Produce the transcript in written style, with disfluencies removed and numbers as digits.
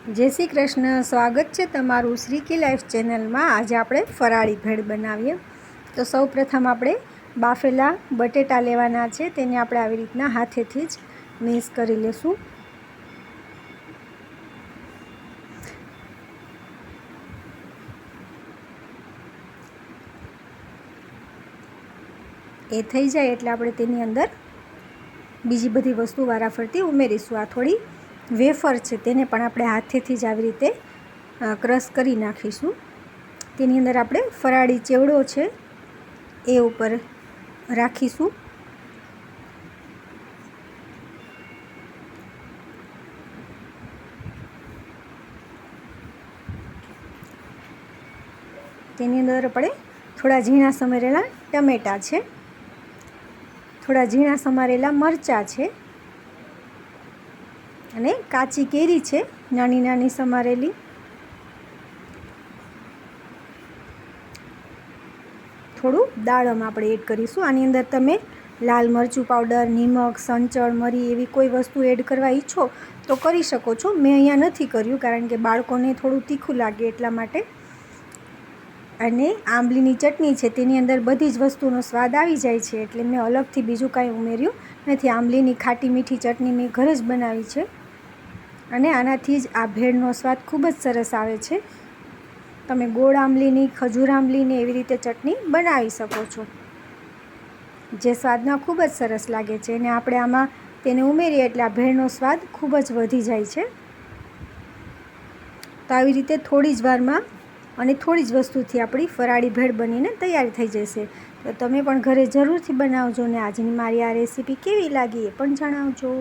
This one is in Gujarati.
જય શ્રી કૃષ્ણ. સ્વાગત છે તમારું શ્રીકી લાઈફ ચેનલમાં. આજે આપણે ફરાળી ભેળ બનાવીએ. તો સૌ પ્રથમ આપણે બાફેલા બટેટા લેવાના છે, તેને આપણે આવી રીતના હાથેથી જ મિક્સ કરી લેશું. એ થઈ જાય એટલે આપણે તેની અંદર બીજી બધી વસ્તુ વારાફરતી ઉમેરીશું. આ થોડી વેફર છે, તેને પણ આપણે હાથેથી જ આવી રીતે ક્રશ કરી નાખીશું. તેની અંદર આપણે ફરાળી ચેવડો છે એ ઉપર રાખીશું. તેની અંદર આપણે થોડા ઝીણા સમારેલા ટમેટાં છે, થોડા ઝીણા સમારેલા મરચાં છે અને કાચી કેરી છે નાની નાની સમારેલી. થોડું દાડમ આપણે એડ કરીશું. આની અંદર તમે લાલ મરચું પાવડર, નિમક, સંચળ, મરી એવી કોઈ વસ્તુ એડ કરવા ઈચ્છો તો કરી શકો છો. મેં અહીંયા નથી કર્યું કારણ કે બાળકોને થોડું તીખું લાગે એટલા માટે. અને આંબલીની ચટણી છે, તેની અંદર બધી જ વસ્તુનો સ્વાદ આવી જાય છે એટલે મેં અલગથી બીજું કાંઈ ઉમેર્યું નથી. આંબલીની ખાટી મીઠી ચટણી મેં ઘરે જ બનાવી છે અને આનાથી જ આ ભેળનો સ્વાદ ખૂબ જ સરસ આવે છે. તમે ગોળ આંબલીની, ખજૂર આંબલીની એવી રીતે ચટણી બનાવી શકો છો, જે સ્વાદમાં ખૂબ જ સરસ લાગે છે. અને આપણે આમાં તેને ઉમેરીએ એટલે આ ભેળનો સ્વાદ ખૂબ જ વધી જાય છે. તો આવી રીતે થોડી જ વારમાં અને થોડી જ વસ્તુથી આપણી ફરાળી ભેળ બનીને તૈયાર થઈ જશે. તો તમે પણ ઘરે જરૂરથી બનાવજો ને આજની મારી આ રેસીપી કેવી લાગી એ પણ જણાવજો.